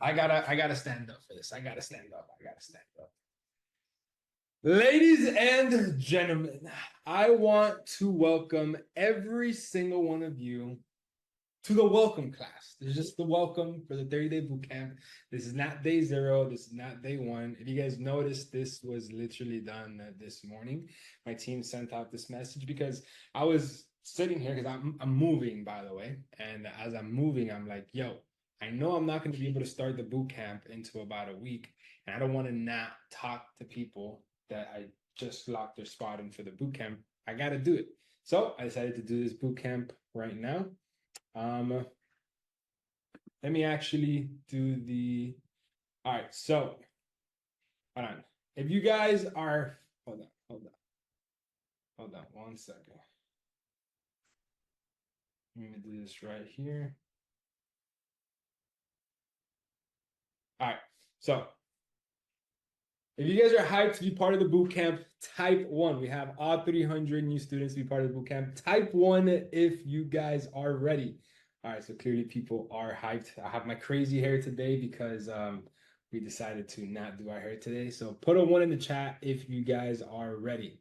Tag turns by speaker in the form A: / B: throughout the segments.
A: I gotta stand up for this. I gotta stand up. I gotta stand up. Ladies and gentlemen, I want to welcome every single one of you to the welcome class. This is just the welcome for the 30-day boot camp. This is not day zero. This is not day one. If you guys noticed, this was literally done this morning. My team sent out this message because I was sitting here because I'm moving, by the way. And as I'm moving, I'm like, yo, I know I'm not going to be able to start the boot camp into about a week. And I don't want to not talk to people that I just locked their spot in for the boot camp. I got to do it. So I decided to do this boot camp right now. Let me actually do the, all right, so, hold on. If you guys are, hold on 1 second. Let me do this right here. All right, so if you guys are hyped to be part of the boot camp, type 1. We have all 300 new students to be part of the boot camp. Type 1 if you guys are ready. All right, so clearly people are hyped. I have my crazy hair today because we decided to not do our hair today. So put a 1 in the chat if you guys are ready.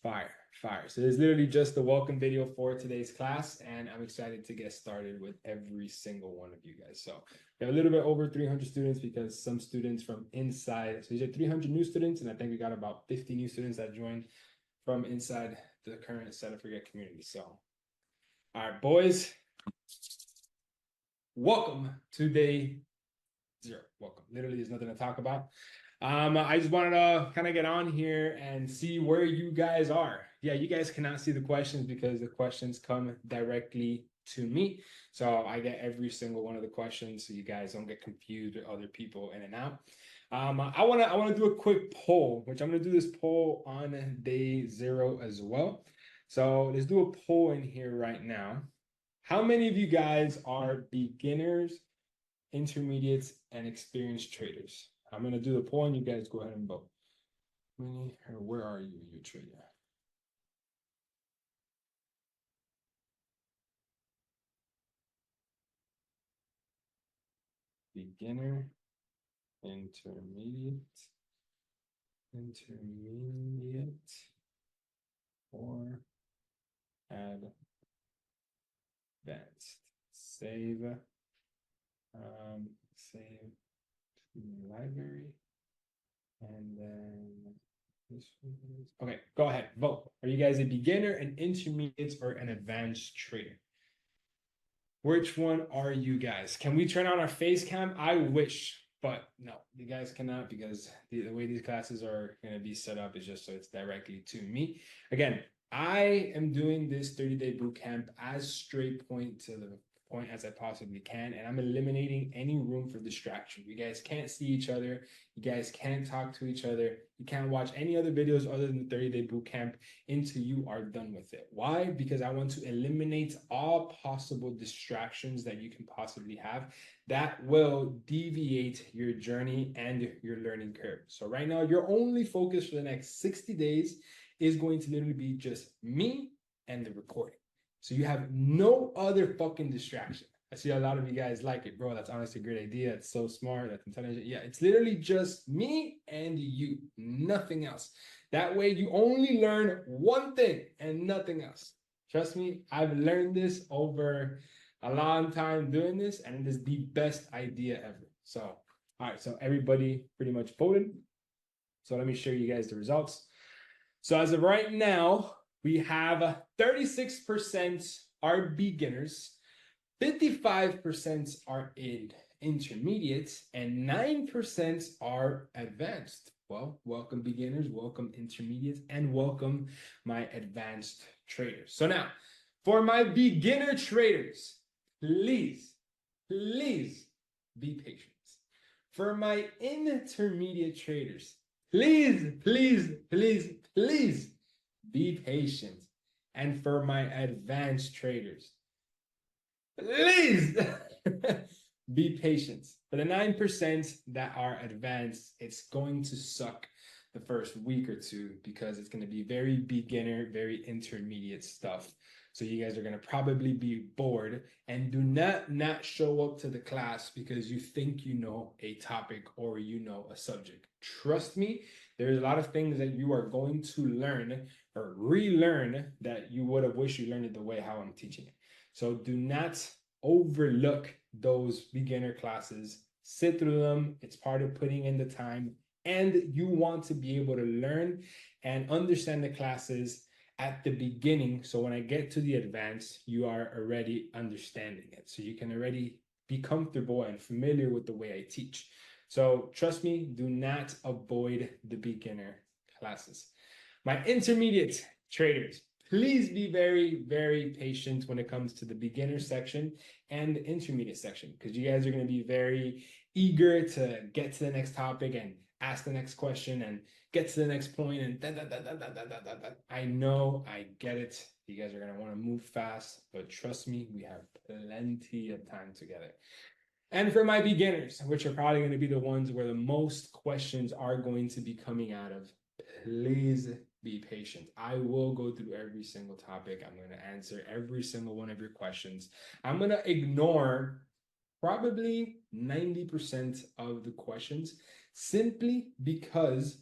A: Fire, fire. So this is literally just the welcome video for today's class, and I'm excited to get started with every single one of you guys. So we have a little bit over 300 students because some students from inside, so these are 300 new students, and I think we got about 50 new students that joined from inside the current Set It Forget community. So, all right, boys, welcome to day 0. Welcome. Literally, there's nothing to talk about. I just wanted to kind of get on here and see where you guys are. Yeah, you guys cannot see the questions because the questions come directly to me. So I get every single one of the questions so you guys don't get confused with other people in and out. I wanna do a quick poll, which I'm gonna do this poll on day 0 as well. So let's do a poll in here right now. How many of you guys are beginners, intermediates, and experienced traders? I'm going to do the poll and you guys go ahead and vote. Where are you, you trader? Beginner, intermediate, or advanced. Save to library. And then this one is, okay, go ahead, vote. Are you guys a beginner, an intermediate, or an advanced trader? Which one are you guys? Can we turn on our face cam? I wish, but no, you guys cannot because the way these classes are going to be set up is just so it's directly to me. Again, I am doing this 30-day boot camp as straight point to the point as I possibly can, and I'm eliminating any room for distraction. You guys can't see each other. You guys can't talk to each other. You can't watch any other videos other than the 30-day boot camp until you are done with it. Why? Because I want to eliminate all possible distractions that you can possibly have that will deviate your journey and your learning curve. So right now, your only focus for the next 60 days is going to literally be just me and the recording. So you have no other fucking distraction. I see a lot of you guys like it, bro. That's honestly a great idea. It's so smart. That's intelligent. Yeah, it's literally just me and you, nothing else. That way you only learn one thing and nothing else. Trust me, I've learned this over a long time doing this, and it is the best idea ever. So, all right, so everybody pretty much voted. So let me show you guys the results. So as of right now, we have 36% are beginners, 55% are in intermediate, and 9% are advanced. Well, welcome beginners, welcome intermediate, and welcome my advanced traders. So now, for my beginner traders, please be patient. For my intermediate traders, please be patient. And for my advanced traders, please be patient. For the 9% that are advanced, it's going to suck the first week or two because it's going to be very beginner, very intermediate stuff. So you guys are going to probably be bored, and do not show up to the class because you think you know a topic or you know a subject. Trust me, there's a lot of things that you are going to learn or relearn that you would have wished you learned it the way how I'm teaching it. So do not overlook those beginner classes. Sit through them. It's part of putting in the time, and you want to be able to learn and understand the classes at the beginning. So when I get to the advanced, you are already understanding it. So you can already be comfortable and familiar with the way I teach. So trust me, do not avoid the beginner classes. My intermediate traders, please be very, very patient when it comes to the beginner section and the intermediate section, because you guys are going to be very eager to get to the next topic and ask the next question and get to the next point and I know, I get it. You guys are going to want to move fast, but trust me, we have plenty of time together. And for my beginners, which are probably going to be the ones where the most questions are going to be coming out of, please be patient. I will go through every single topic. I'm going to answer every single one of your questions. I'm going to ignore probably 90% of the questions simply because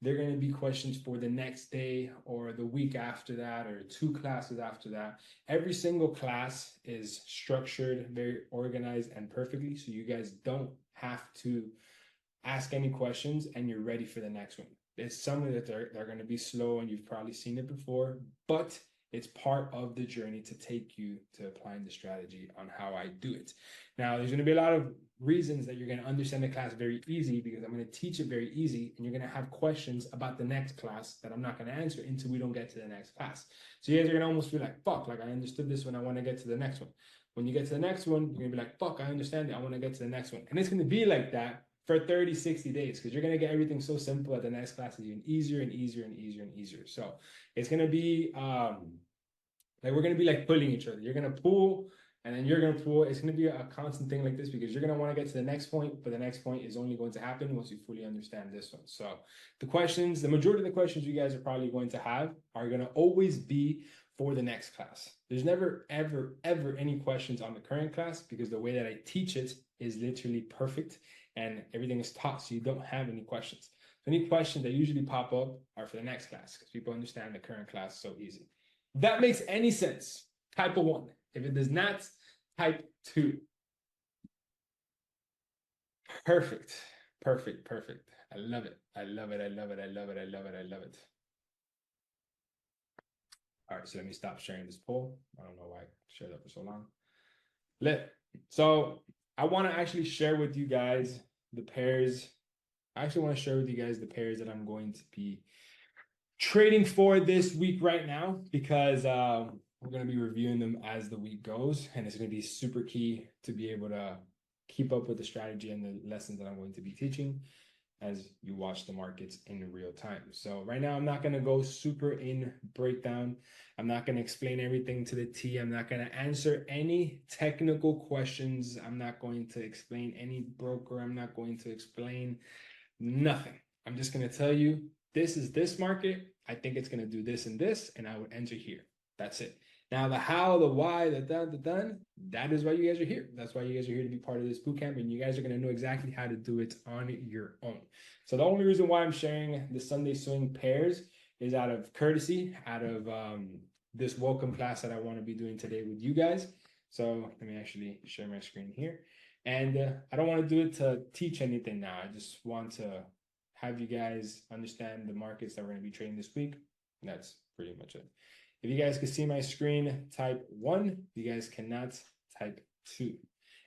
A: they're going to be questions for the next day or the week after that or 2 classes after that. Every single class is structured, very organized and perfectly, so you guys don't have to ask any questions and you're ready for the next one. It's something that they're going to be slow and you've probably seen it before, but it's part of the journey to take you to applying the strategy on how I do it. Now, there's going to be a lot of reasons that you're going to understand the class very easy because I'm going to teach it very easy, and you're going to have questions about the next class that I'm not going to answer until we don't get to the next class. So you guys are going to almost feel like, fuck, like I understood this one, I want to get to the next one. When you get to the next one, you're going to be like, fuck, I understand it, I want to get to the next one. And it's going to be like that for 30, 60 days, because you're going to get everything so simple at the next class is even easier and easier and easier and easier. So it's going to be like we're going to be like pulling each other. You're going to pull and then you're going to pull. It's going to be a constant thing like this because you're going to want to get to the next point, but the next point is only going to happen once you fully understand this one. So the questions, the majority of the questions you guys are probably going to have are going to always be for the next class. There's never, ever, ever any questions on the current class because the way that I teach it is literally perfect and everything is taught, so you don't have any questions. So any questions that usually pop up are for the next class because people understand the current class so easy. If that makes any sense, type a 1. If it does not, type 2. Perfect, perfect, perfect. I love it. I love it. I love it. I love it. I love it. I love it. All right, so let me stop sharing this poll. I don't know why I shared that for so long. Lit. So I want to actually share with you guys the pairs. I actually want to share with you guys the pairs that I'm going to be trading for this week right now because we're going to be reviewing them as the week goes, and it's going to be super key to be able to keep up with the strategy and the lessons that I'm going to be teaching as you watch the markets in real time. So right now, I'm not going to go super in breakdown. I'm not going to explain everything to the T. I'm not going to answer any technical questions. I'm not going to explain any broker. I'm not going to explain nothing. I'm just going to tell you, this is this market. I think it's going to do this and this, and I would enter here. That's it. Now, the how, the why, the done, that is why you guys are here. That's why you guys are here to be part of this bootcamp, and you guys are going to know exactly how to do it on your own. So the only reason why I'm sharing the Sunday swing pairs is out of courtesy, out of this welcome class that I want to be doing today with you guys. So let me actually share my screen here. And I don't want to do it to teach anything now. I just want to have you guys understand the markets that we're going to be trading this week. And that's pretty much it. If you guys can see my screen, type 1. If you guys cannot, type 2.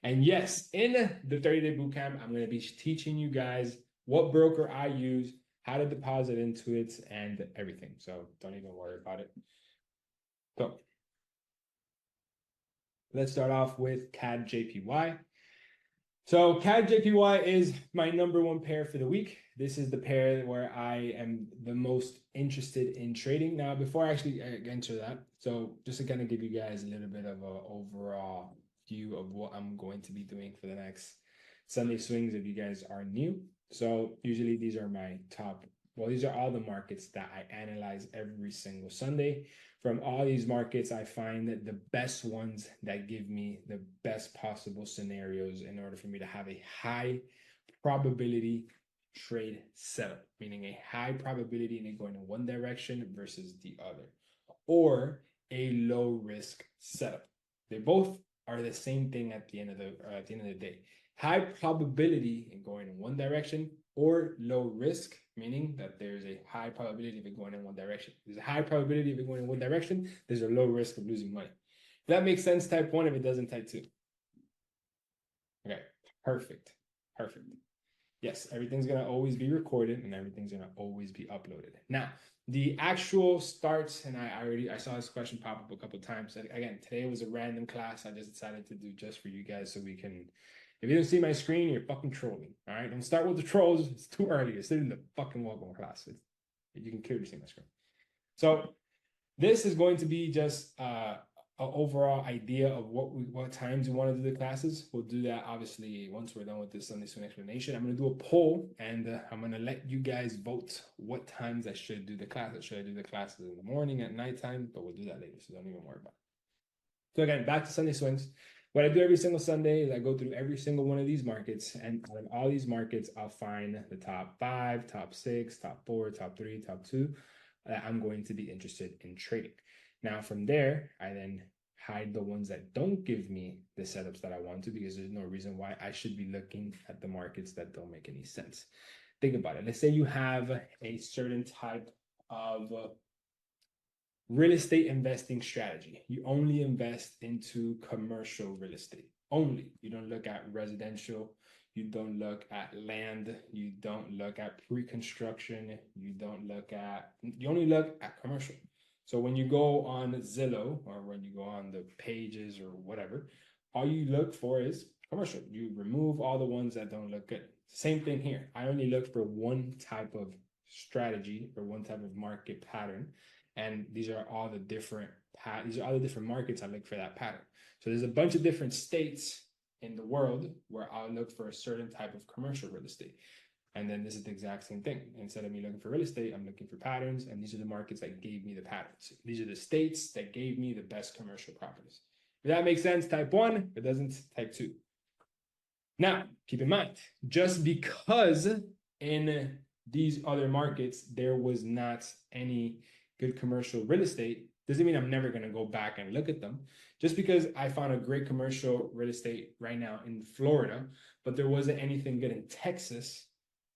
A: And yes, in the 30-day bootcamp, I'm going to be teaching you guys what broker I use, how to deposit into it, and everything. So don't even worry about it. So let's start off with CAD JPY. So CAD JPY is my #1 pair for the week. This is the pair where I am the most interested in trading. Now, before I actually enter that, so just to kind of give you guys a little bit of an overall view of what I'm going to be doing for the next Sunday swings if you guys are new. So usually these are my top Well, these are all the markets that I analyze every single Sunday. From all these markets, I find that the best ones that give me the best possible scenarios in order for me to have a high probability trade setup, meaning a high probability in it going in one direction versus the other, or a low risk setup. They both are the same thing at the end of the day. High probability in going in one direction, or low risk, meaning that there's a high probability of it going in one direction. There's a high probability of it going in one direction. There's a low risk of losing money. If that makes sense, type 1. If it doesn't, type 2. Okay, perfect. Perfect. Yes, everything's going to always be recorded and everything's going to always be uploaded. Now, the actual starts, and I saw this question pop up a couple of times. Again, today was a random class I just decided to do just for you guys so we can, if you don't see my screen, you're fucking trolling. All right, don't start with the trolls. It's too early. You're sitting in the fucking welcome class. You can clearly see my screen. So this is going to be just an overall idea of what times we want to do the classes. We'll do that obviously once we're done with this Sunday Swing explanation. I'm going to do a poll and I'm going to let you guys vote what times I should do the classes. Should I do the classes in the morning, at nighttime? But we'll do that later, so don't even worry about it. So again, back to Sunday Swings. What I do every single Sunday is I go through every single one of these markets, and out of all these markets, I'll find the top 5, top 6, top 4, top 3, top 2 that I'm going to be interested in trading. Now from there, I then hide the ones that don't give me the setups that I want to, because there's no reason why I should be looking at the markets that don't make any sense. Think about it. Let's say you have a certain type of real estate investing strategy. You only invest into commercial real estate only. You don't look at residential. You don't look at land. You don't look at pre-construction. You only look at commercial. So when you go on Zillow or when you go on the pages or whatever, all you look for is commercial. You remove all the ones that don't look good. Same thing here. I only look for one type of strategy or one type of market pattern. And these are all the different markets I look for that pattern. So there's a bunch of different states in the world where I'll look for a certain type of commercial real estate. And then this is the exact same thing. Instead of me looking for real estate, I'm looking for patterns. And these are the markets that gave me the patterns. These are the states that gave me the best commercial properties. If that makes sense, type 1. If it doesn't, type 2. Now, keep in mind, just because in these other markets, there was not any good commercial real estate, doesn't mean I'm never going to go back and look at them. Just because I found a great commercial real estate right now in Florida, but there wasn't anything good in Texas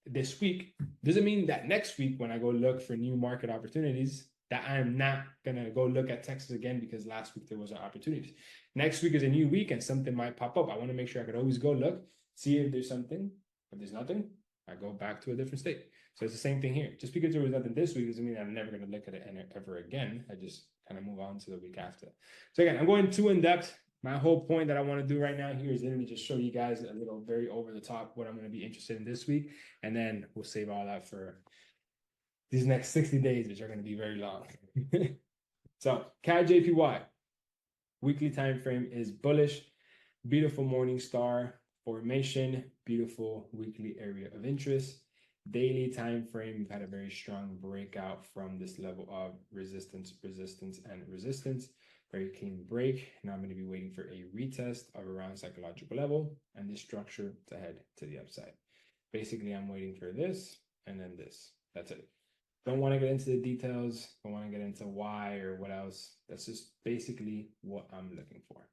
A: this week, doesn't mean that next week when I go look for new market opportunities, that I'm not going to go look at Texas again because last week there was an opportunity. Next week is a new week and something might pop up. I want to make sure I could always go look, see if there's something. If there's nothing, I go back to a different state. So it's the same thing here. Just because there was nothing this week doesn't mean I'm never going to look at it ever again. I just kind of move on to the week after. So again, I'm going too in depth. My whole point that I want to do right now here is literally just show you guys a little very over the top what I'm going to be interested in this week. And then we'll save all that for these next 60 days, which are going to be very long. So CAD JPY, weekly time frame is bullish, beautiful morning star formation, beautiful weekly area of interest. Daily time frame, we've had a very strong breakout from this level of resistance, and resistance. Very clean break. Now I'm going to be waiting for a retest of around psychological level and this structure to head to the upside. Basically, I'm waiting for this and then this. That's it. Don't want to get into the details. Don't want to get into why or what else. That's just basically what I'm looking for.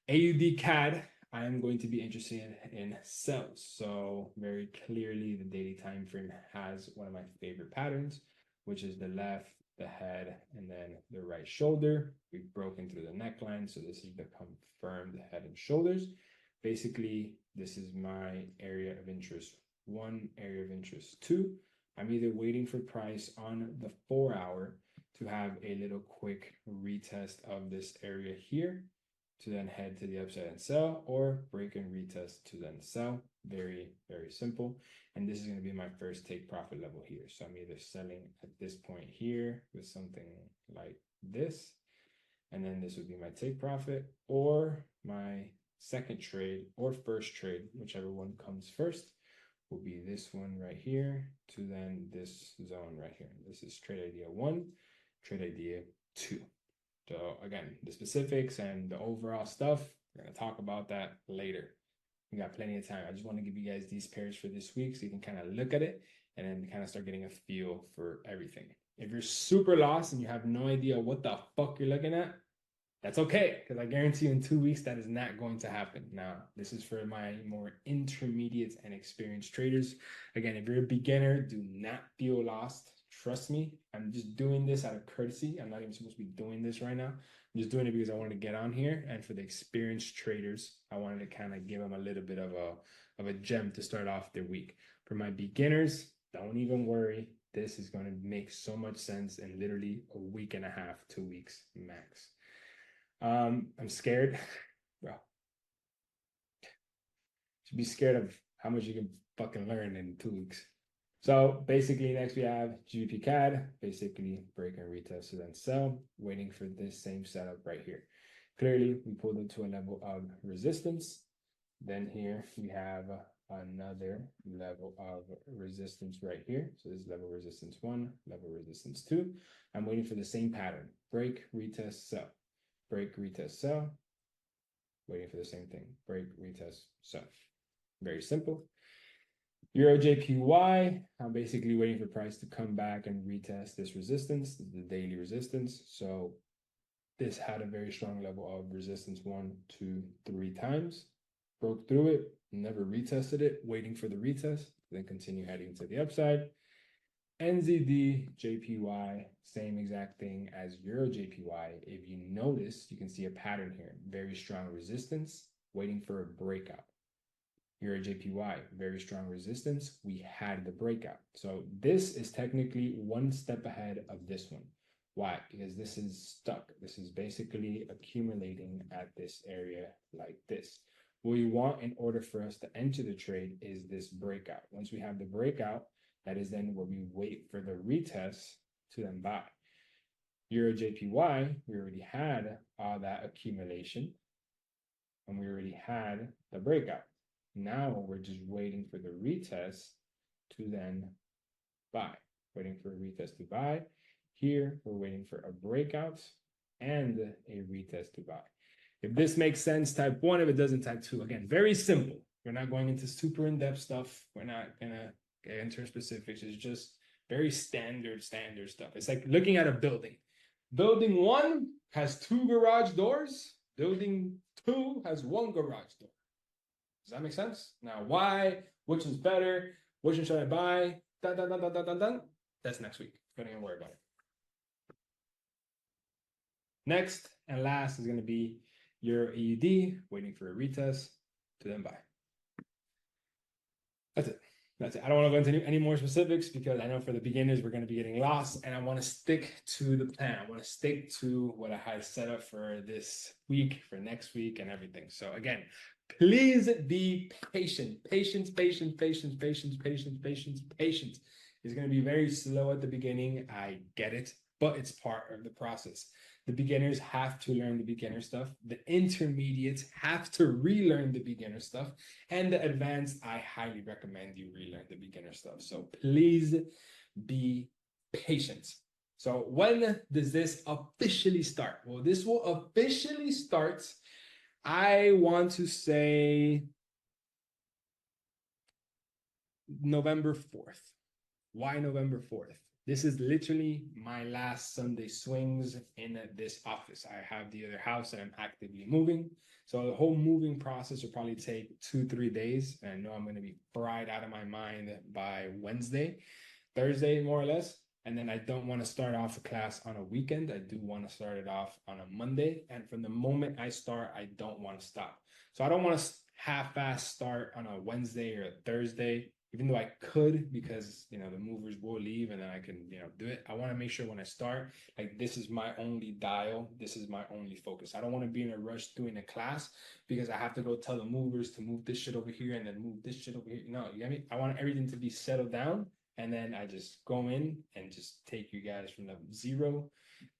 A: AUD CAD, I am going to be interested in sells. So very clearly the daily time frame has one of my favorite patterns, which is the left, the head, and then the right shoulder. We've broken through the neckline. So this is the confirmed head and shoulders. Basically, this is my area of interest 1, area of interest 2. I'm either waiting for price on the 4-hour to have a little quick retest of this area here to then head to the upside and sell, or break and retest to then sell. Very, very simple. And this is going to be my first take profit level here. So I'm either selling at this point here with something like this, and then this would be my take profit, or my second trade or first trade, whichever one comes first, will be this one right here to then this zone right here. This is trade idea 1, trade idea 2. So again, the specifics and the overall stuff, we're going to talk about that later. We got plenty of time. I just want to give you guys these pairs for this week so you can kind of look at it and then kind of start getting a feel for everything. If you're super lost and you have no idea what the fuck you're looking at, that's okay, because I guarantee you in 2 weeks that is not going to happen. Now, this is for my more intermediate and experienced traders. Again, if you're a beginner, do not feel lost. Trust me, I'm just doing this out of courtesy. I'm not even supposed to be doing this right now. I'm just doing it because I wanted to get on here. And for the experienced traders, I wanted to kind of give them a little bit of a gem to start off their week. For my beginners, don't even worry. This is going to make so much sense in literally a week and a half, 2 weeks max. I'm scared, bro. Should be scared of how much you can fucking learn in 2 weeks. So basically, next we have GBP CAD, basically break and retest to then sell, waiting for this same setup right here. Clearly, we pulled it to a level of resistance. Then here we have another level of resistance right here. So this is level resistance 1, level resistance 2. I'm waiting for the same pattern, break, retest, sell. Break, retest, sell. Waiting for the same thing. Break, retest, sell. Very simple. Euro JPY, I'm basically waiting for price to come back and retest this resistance, the daily resistance. So this had a very strong level of resistance 1, 2, 3 times. Broke through it, never retested it, waiting for the retest, then continue heading to the upside. NZD JPY, same exact thing as Euro JPY. If you notice, you can see a pattern here. Very strong resistance, waiting for a breakout. Euro JPY, very strong resistance. We had the breakout. So this is technically one step ahead of this one. Why? Because this is stuck. This is basically accumulating at this area like this. What we want in order for us to enter the trade is this breakout. Once we have the breakout, that is then where we wait for the retest to then buy. Euro JPY, we already had all that accumulation and we already had the breakout. Now we're just waiting for the retest to then buy. Waiting for a retest to buy. Here, we're waiting for a breakout and a retest to buy. If this makes sense, type 1. If it doesn't, type 2. Again, very simple. We're not going into super in-depth stuff. We're not going to get into specifics. It's just very standard stuff. It's like looking at a building. Building 1 has 2 garage doors. Building 2 has 1 garage door. Does that make sense? Now, why? Which is better? Which one should I buy? Dun, dun, dun, dun, dun, dun, dun. That's next week. Don't even worry about it. Next and last is going to be your EUD, waiting for a retest to then buy. That's it. That's it. I don't want to go into any more specifics because I know for the beginners, we're going to be getting lost and I want to stick to the plan. I want to stick to what I had set up for this week, for next week and everything. So again, please be patient. Patience. It's going to be very slow at the beginning. I get it, but it's part of the process. The beginners have to learn the beginner stuff. The intermediates have to relearn the beginner stuff. And the advanced, I highly recommend you relearn the beginner stuff. So please be patient. So when does this officially start? Well, this will officially start, I want to say, November 4th. Why November 4th? This is literally my last Sunday swings in this office. I have the other house and I'm actively moving. So the whole moving process will probably take 2-3 days. And I know I'm going to be fried out of my mind by Wednesday, Thursday, more or less. And then I don't want to start off a class on a weekend. I do want to start it off on a Monday. And from the moment I start, I don't want to stop. So I don't want to half-ass start on a Wednesday or a Thursday, even though I could, because, you know, the movers will leave and then I can, you know, do it. I want to make sure when I start, like, this is my only dial. This is my only focus. I don't want to be in a rush doing a class because I have to go tell the movers to move this shit over here and then move this shit over here. No, you get me? I want everything to be settled down. And then I just go in and just take you guys from level 0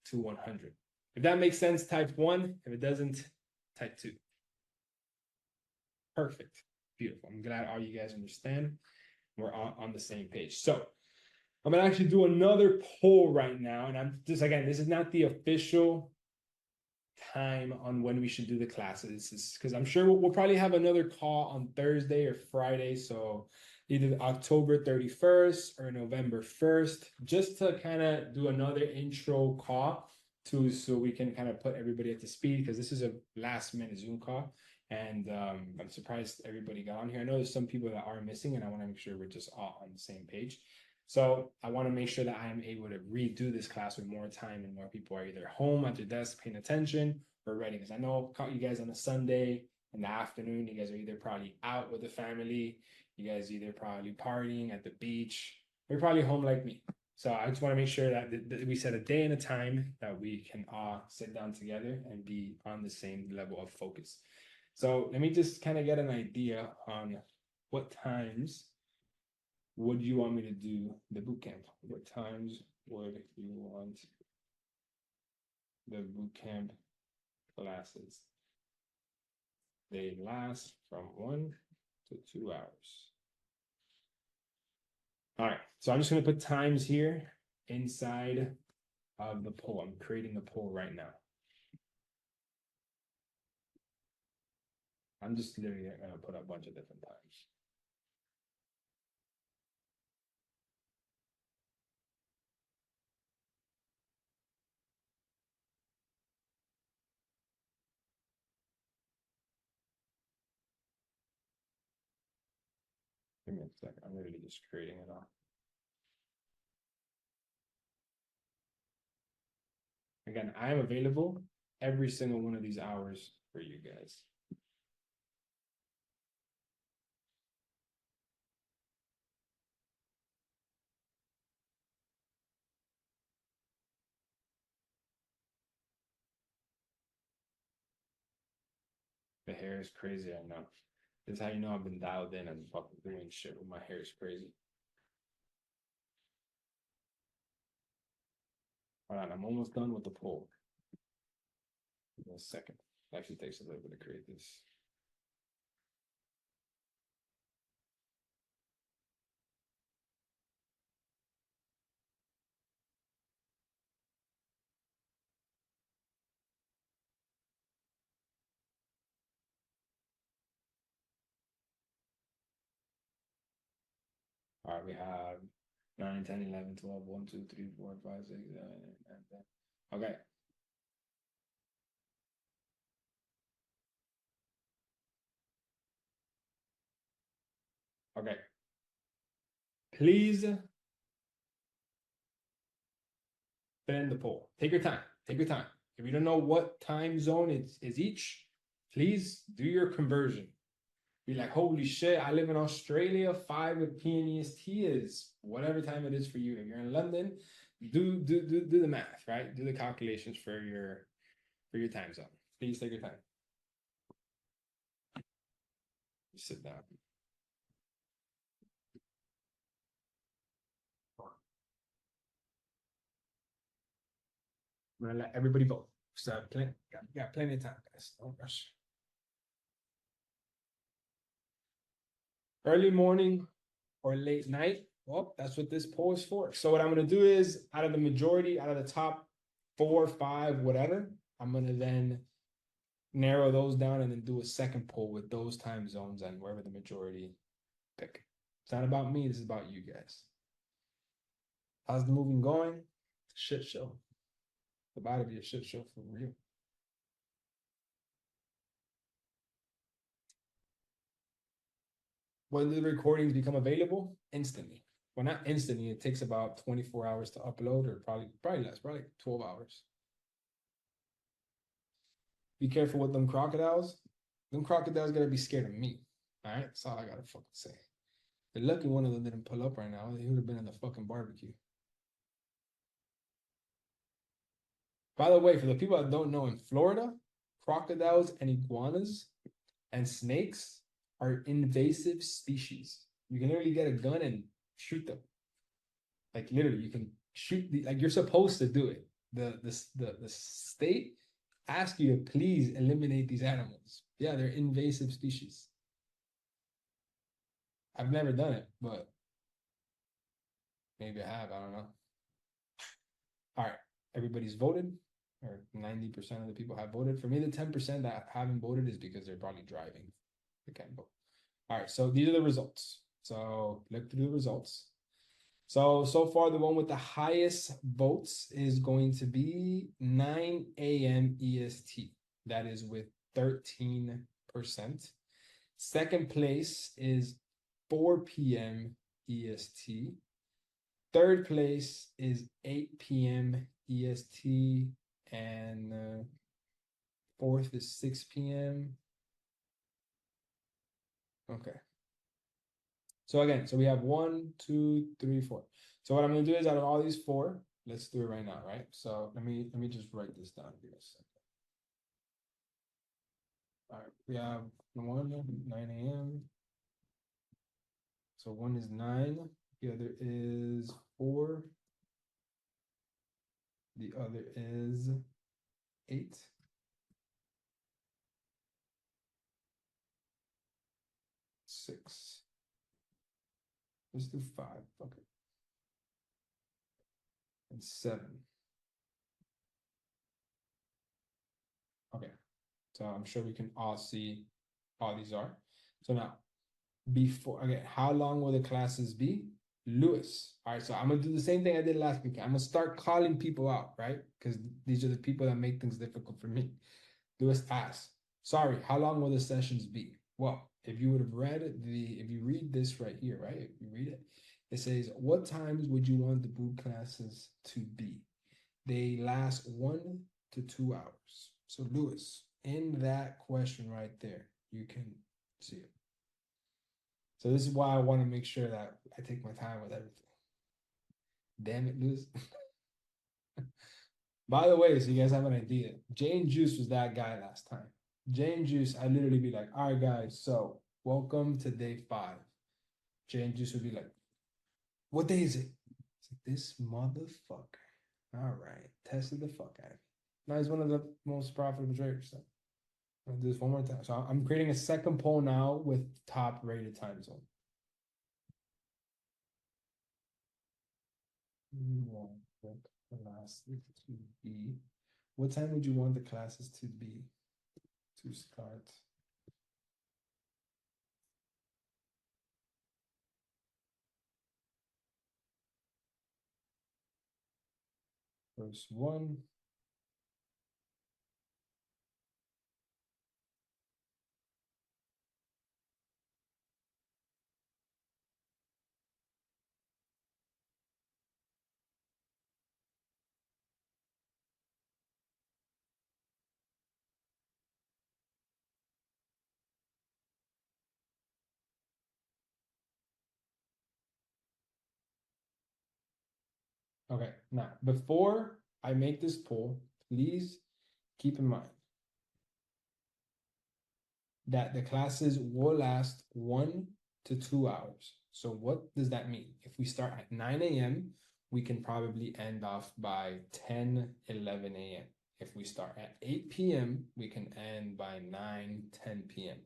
A: to 100. If that makes sense, type 1. If it doesn't, type 2. Perfect. Beautiful. I'm glad all you guys understand. We're on the same page. So I'm gonna actually do another poll right now, and I'm just again, this is not the official time on when we should do the classes. This is because I'm sure we'll probably have another call on Thursday or Friday. So either October 31st or November 1st, just to kind of do another intro call to so we can kind of put everybody up to speed because this is a last minute Zoom call. And I'm surprised everybody got on here. I know there's some people that are missing, and I want to make sure we're just all on the same page. So I want to make sure that I am able to redo this class with more time and more people are either home at their desk paying attention or ready. Because I know I caught you guys on a Sunday in the afternoon. You guys are either probably out with the family, you guys either probably partying at the beach, or you're probably home like me. So I just want to make sure that we set a day and a time that we can all sit down together and be on the same level of focus. So let me just kind of get an idea on what times would you want me to do the boot camp? What times would you want the boot camp classes? They last from 1 to 2 hours. All right, so I'm just gonna put times here inside of the poll. I'm creating the poll right now. I'm just literally gonna put a bunch of different times. Give me a second. I'm literally just creating it all. Again, I am available every single one of these hours for you guys. The hair is crazy, I know. This is how you know I've been dialed in and fucking doing shit with my hair is crazy. All right, I'm almost done with the poll. In a second. It actually takes a little bit to create this. All right, we have 9, 10, 11, 12, 1, 2, 3, 4, 5, 6, 7, 8, 9, 10. Okay. Okay. Please fill in the poll. Take your time. Take your time. If you don't know what time zone is each, please do your conversion. Be like, holy shit, I live in Australia, 5 p.m. EST is whatever time it is for you. If you're in London, do the math, right? Do the calculations for your time zone. Please take your time. Just sit down. I'm gonna let everybody vote. So got plenty of time, guys. Don't rush. Early morning or late night. Well, that's what this poll is for. So what I'm gonna do is out of the majority, out of the top 4, 5, whatever, I'm gonna then narrow those down and then do a second poll with those time zones and wherever the majority pick. It's not about me, this is about you guys. How's the moving going? It's a shit show. It's about to be a shit show for real. When the recordings become available? Instantly. Well, not instantly, it takes about 24 hours to upload, or probably less, probably 12 hours. Be careful with them crocodiles. Them crocodiles gotta be scared of me. All right, that's all I gotta fucking say. They're lucky one of them didn't pull up right now. He would have been in the fucking barbecue. By the way, for the people that don't know, in Florida, crocodiles and iguanas and snakes are invasive species. You can literally get a gun and shoot them. Like literally, you can shoot like you're supposed to do it. The state asks you to please eliminate these animals. Yeah, they're invasive species. I've never done it, but Maybe I have, I don't know. All right, everybody's voted, or 90% of the people have voted. For me, the 10% that haven't voted is because they're probably driving. They can't vote. All right, so these are the results. So look through the results. So far, the one with the highest votes is going to be 9 a.m. EST. That is with 13%. Second place is 4 p.m. EST. Third place is 8 p.m. EST. And fourth is 6 p.m. Okay. So again, so we have 1, 2, 3, 4. So what I'm gonna do is out of all these four, let's do it right now, right? So let me just write this down here a second. All right, we have 1, 9 a.m. So one is 9, the other is 4, the other is 8. Six. Let's do 5. Okay. And 7. Okay. So I'm sure we can all see all these are. So now, before, okay, how long will the classes be? Lewis. All right, so I'm gonna do the same thing I did last week. I'm gonna start calling people out, right? Because these are the people that make things difficult for me. Lewis asks, sorry, how long will the sessions be? Well, if you would have read if you read this right here, right? If you read it, it says, what times would you want the boot classes to be? They last 1 to 2 hours. So Lewis, in that question right there, you can see it. So this is why I want to make sure that I take my time with everything. Damn it, Lewis. By the way, so you guys have an idea, Jane Juice was that guy last time. Jane Juice, I literally be like, all right, guys, so welcome to day 5. Jane Juice would be like, what day is it? It's like, this motherfucker. All right, tested the fuck out of me. Now he's one of the most profitable traders. So I'll do this one more time. So I'm creating a second poll now with top rated time zone. You want the classes to be. What time would you want the classes to be to start? First one. Okay, now before I make this poll, please keep in mind that the classes will last 1 to 2 hours. So what does that mean? If we start at 9 a.m., we can probably end off by 10, 11 a.m. If we start at 8 p.m., we can end by 9, 10 p.m.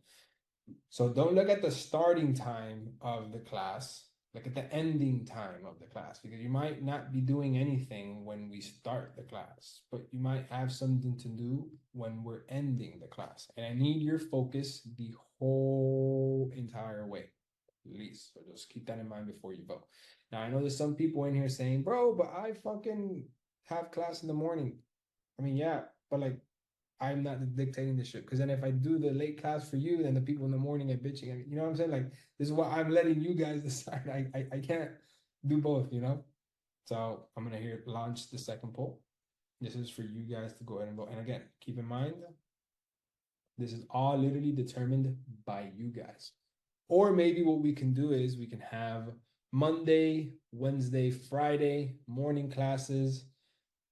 A: So don't look at the starting time of the class, look at the ending time of the class, because you might not be doing anything when we start the class, but you might have something to do when we're ending the class. And I need your focus the whole entire way, at least. So just keep that in mind before you vote. Now, I know there's some people in here saying, bro, but I fucking have class in the morning. I mean, yeah, but like, I'm not dictating the shit. Because then if I do the late class for you, then the people in the morning are bitching. I mean, you know what I'm saying? Like, this is what I'm letting you guys decide. I can't do both, you know? So I'm gonna here launch the second poll. This is for you guys to go ahead and vote. And again, keep in mind, this is all literally determined by you guys. Or maybe what we can do is we can have Monday, Wednesday, Friday morning classes,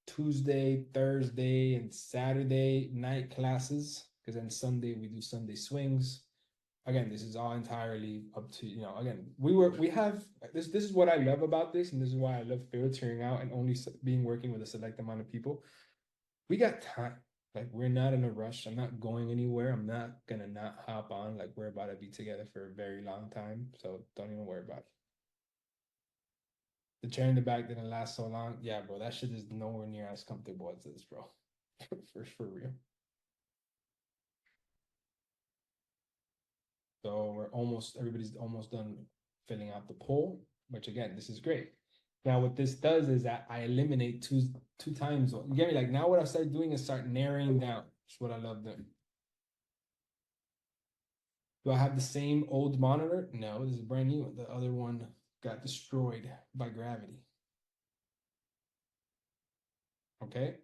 A: Tuesday, Thursday, and Saturday night classes, because then Sunday we do Sunday swings. Again, this is all entirely up to, you know, again, we have this is what I love about this, and this is why I love filtering out and only being working with a select amount of people. We got time. Like, we're not in a rush. I'm not going anywhere. I'm not gonna not hop on. Like, we're about to be together for a very long time. So don't even worry about it. The chair in the back didn't last so long. Yeah, bro, that shit is nowhere near as comfortable as this, bro. For real. So everybody's almost done filling out the poll, which again, this is great. Now, what this does is that I eliminate two times. You get me? Like now what I started doing is start narrowing down. That's what I love doing. Do I have the same old monitor? No, this is brand new. The other one got destroyed by gravity. Okay.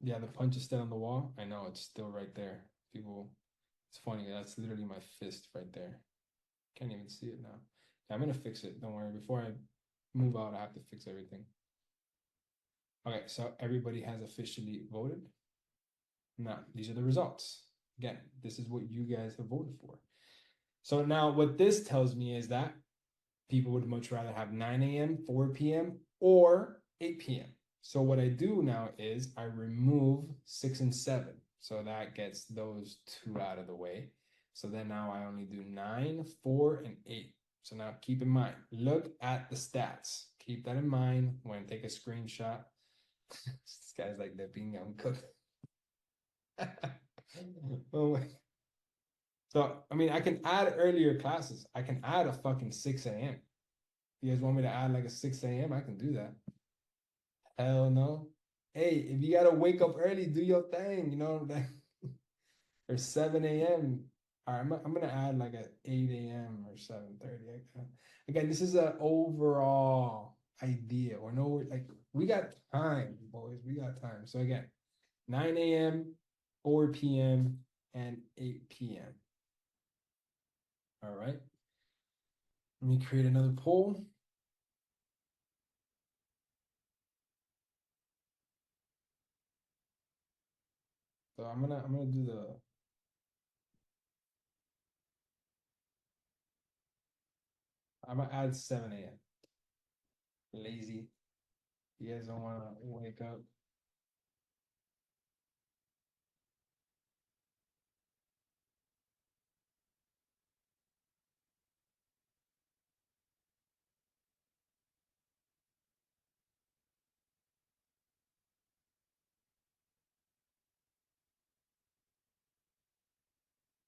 A: Yeah, the punch is still on the wall. I know it's still right there. People, it's funny. That's literally my fist right there. Can't even see it now. Yeah, I'm gonna fix it. Don't worry. Before I move out, I have to fix everything. Okay, so everybody has officially voted. Now, these are the results. Again, this is what you guys have voted for. So now what this tells me is that people would much rather have 9 a.m., 4 p.m., or 8 p.m. So what I do now is I remove 6 and 7. So that gets those two out of the way. So then now I only do 9, 4, and 8. So now keep in mind, look at the stats. Keep that in mind when I take a screenshot. This guy's like the being uncooked. Oh my. So, I mean, I can add earlier classes. I can add a fucking 6 a.m. You guys want me to add like a 6 a.m.? I can do that. Hell no. Hey, if you gotta wake up early, do your thing, you know, or 7 a.m. All right, I'm gonna add like a 8 a.m. or 7:30. Again, this is an overall idea. Or no, like we got time, boys. We got time. So again, 9 a.m., 4 p.m., and 8 p.m. All right. Let me create another poll. So I'm gonna do I'm gonna add 7 a.m. Lazy. You guys don't wanna wake up.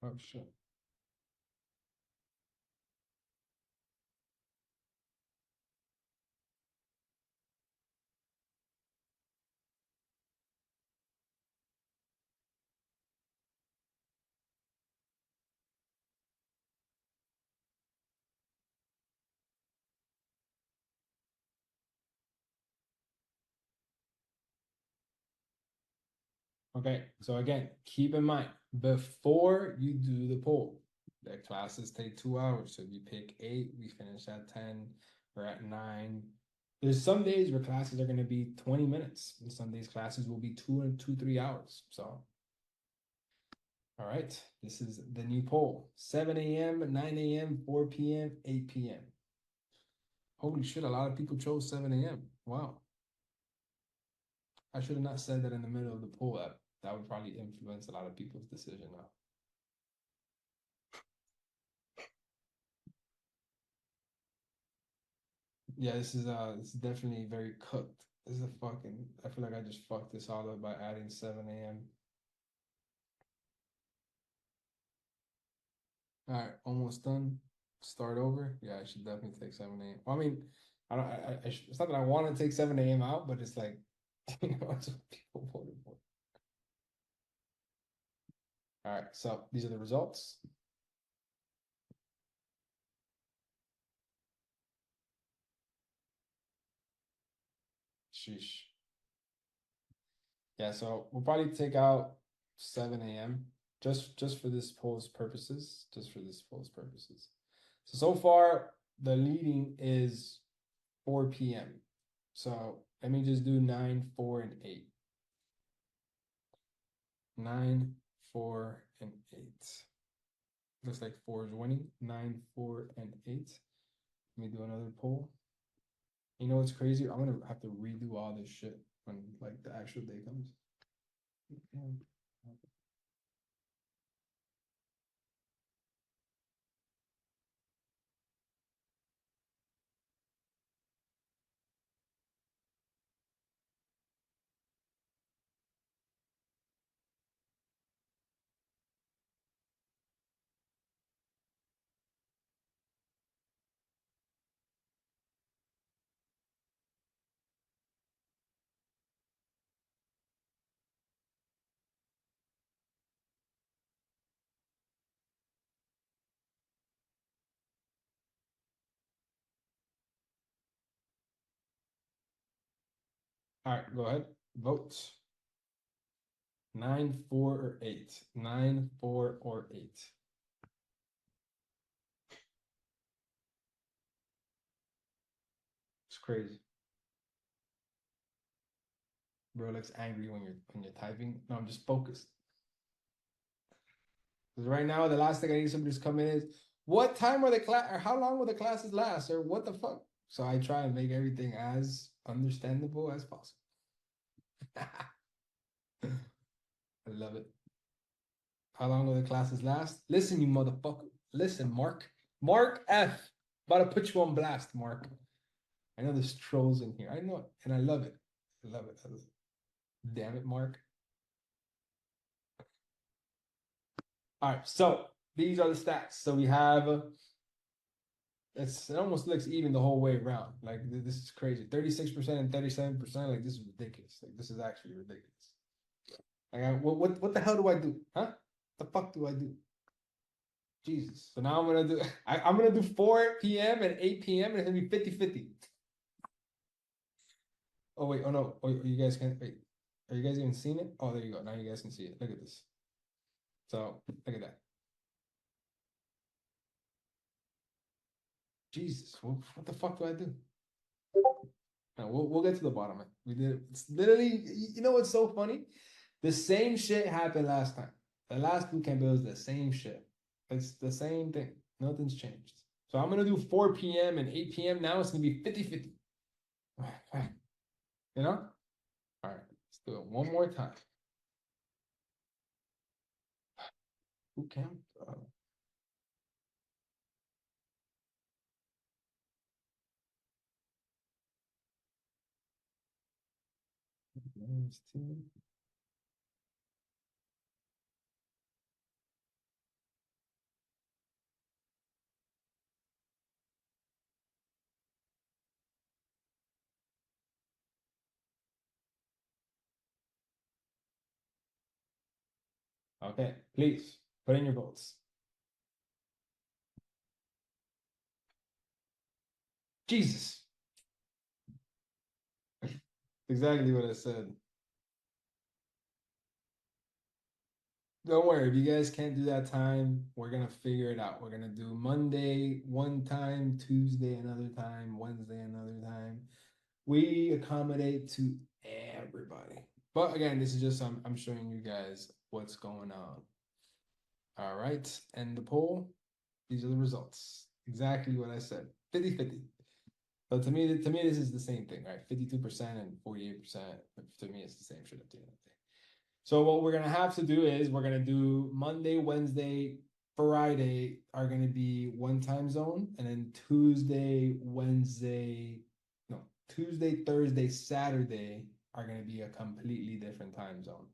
A: Oh shit. Okay, so again, keep in mind before you do the poll, the classes take 2 hours. So if you pick 8, we finish at 10 or at 9. There's some days where classes are going to be 20 minutes, and some days classes will be 3 hours. So, all right, this is the new poll: 7 a.m., 9 a.m., 4 p.m., 8 p.m. Holy shit, a lot of people chose 7 a.m. Wow. I should have not said that in the middle of the poll. That would probably influence a lot of people's decision now. Yeah, this is definitely very cooked. This is a fucking I feel like I just fucked this all up by adding 7 a.m. All right, almost done. Start over. Yeah, I should definitely take 7 a.m. Well, I mean, I don't it's not that I want to take 7 a.m. out, but it's like you know, it's what people voted for. All right, so these are the results. Sheesh. Yeah, so we'll probably take out 7 a.m. just for this poll's purposes. Just for this poll's purposes. So far, the leading is 4 p.m. So let me just do 9, 4, and 8. 9, 4, and 8. Looks like 4 is winning. 9, 4, and 8. Let me do another poll. You know what's crazy? I'm gonna have to redo all this shit when like the actual day comes. All right, go ahead. Vote. 9, 4, or 8. 9, 4, or 8. It's crazy. Bro looks angry when you're typing. No, I'm just focused. Because right now, the last thing I need somebody to come in is, what time are the class, or how long will the classes last, or what the fuck? So I try and make everything as understandable as possible. I love it. How long will the classes last? Listen, you motherfucker. Listen, Mark. Mark F. About to put you on blast, Mark. I know there's trolls in here. I know it, and I love it. I love it. Damn it, Mark. All right, so these are the stats. So we have it almost looks even the whole way around. Like this is crazy. 36% and 37%. Like this is ridiculous. Like this is actually ridiculous. Like what the hell do I do? Huh? The fuck do I do? Jesus. So now I'm gonna do I'm gonna do 4 p.m. and 8 p.m. and it's gonna be 50-50. Oh wait, oh no. Oh, you guys can't wait. Are you guys even seeing it? Oh, there you go. Now you guys can see it. Look at this. So look at that. Jesus, what the fuck do I do? No, we'll get to the bottom of it. We did it. It's literally, you know what's so funny? The same shit happened last time. The last bootcamp, it was the same shit. It's the same thing. Nothing's changed. So I'm gonna do 4 p.m. and 8 p.m. Now it's gonna be 50-50. You know? All right, let's do it one more time. Bootcamp. Okay, please put in your votes. Jesus. Exactly what I said. Don't worry, if you guys can't do that time, we're gonna figure it out. We're gonna do Monday one time, Tuesday another time, Wednesday another time. We accommodate to everybody. But again, this is just I'm showing you guys what's going on. All right, and the poll, these are the results. Exactly what I said. 50-50. So to me, this is the same thing, right? 52% and 48%. To me, it's the same shit at the end of the day. So what we're gonna have to do is we're gonna do Monday, Wednesday, Friday are gonna be one time zone, and then Tuesday, Wednesday, no, Tuesday, Thursday, Saturday are gonna be a completely different time zone.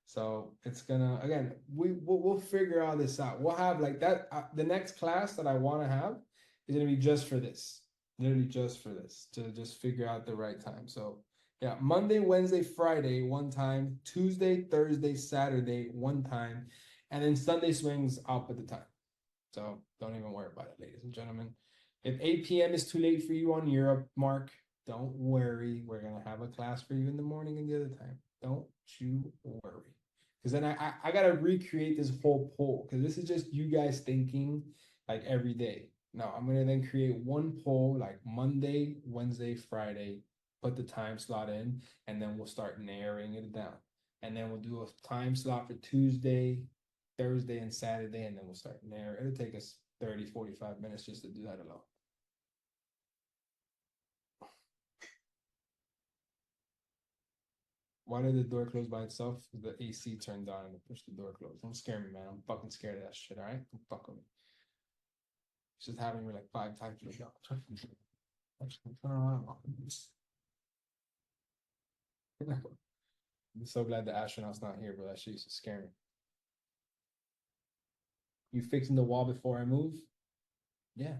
A: So it's gonna again, we'll figure all this out. We'll have like that. The next class that I want to have is gonna be just for this, literally just for this, to just figure out the right time. So yeah, Monday, Wednesday, Friday, one time. Tuesday, Thursday, Saturday, one time. And then Sunday swings, I'll put the time. So don't even worry about it, ladies and gentlemen. If 8 p.m. is too late for you on Europe, Mark, don't worry. We're going to have a class for you in the morning and the other time. Don't you worry. Because then I got to recreate this whole poll. Because this is just you guys thinking like every day. No, I'm going to then create one poll like Monday, Wednesday, Friday, put the time slot in, and then we'll start narrowing it down. And then we'll do a time slot for Tuesday, Thursday, and Saturday, and then we'll start narrowing. It'll take us 30-45 minutes just to do that alone. Why did the door close by itself? The AC turned on and pushed the door closed. Don't scare me, man. I'm fucking scared of that shit, all right? Don't fuck with me. It's just happening like 5 times. Turn around. I'm so glad the astronaut's not here, but that shit used to scare me. You fixing the wall before I move? Yeah.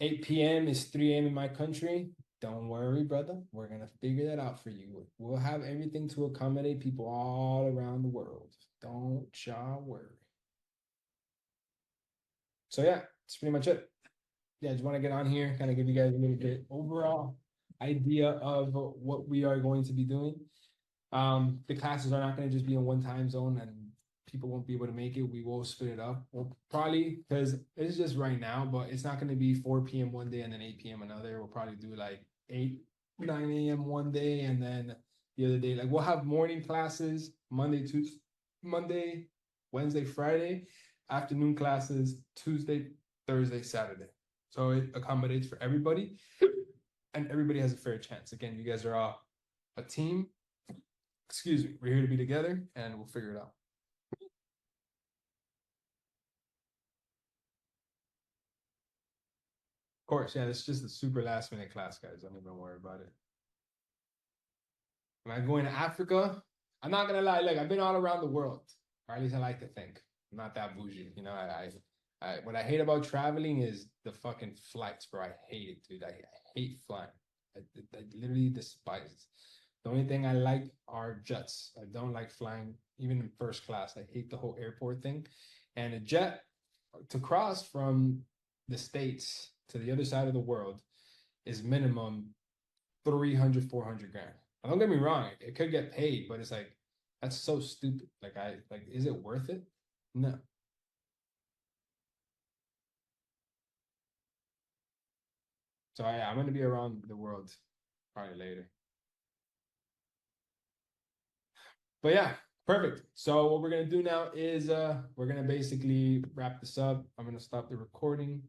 A: 8 p.m. is 3 a.m. in my country. Don't worry, brother. We're gonna figure that out for you. We'll have everything to accommodate people all around the world. Don't y'all worry. So yeah, that's pretty much it. yeah, I just want to get on here, kind of give you guys a little bit overall idea of what we are going to be doing. The classes are not going to just be in one time zone and people won't be able to make it. We will split it up. We'll probably, because it's just right now, but it's not going to be 4 p.m. one day and then 8 p.m. another. We'll probably do like 8, 9 a.m. one day and then the other day. Like we'll have morning classes Monday, Wednesday, Friday, afternoon classes Tuesday, Thursday, Saturday. So it accommodates for everybody and everybody has a fair chance. Again, you guys are all a team. Excuse me, we're here to be together and we'll figure it out. Of course, yeah, it's just a super last minute class, guys. Don't even worry about it. Am I going to Africa? I'm not gonna lie, like I've been all around the world, or at least I like to think. I'm not that bougie, you know. What I hate about traveling is the fucking flights, bro. I hate it, dude. I hate flying. I literally despise it. The only thing I like are jets. I don't like flying, even in first class. I hate the whole airport thing. And a jet to cross from the States to the other side of the world is minimum 300, 400 grand. Now, don't get me wrong, it could get paid, but it's like, that's so stupid. Like, is it worth it? No. So I'm going to be around the world probably later. But yeah, perfect. So what we're gonna do now is we're gonna basically wrap this up. I'm gonna stop the recording.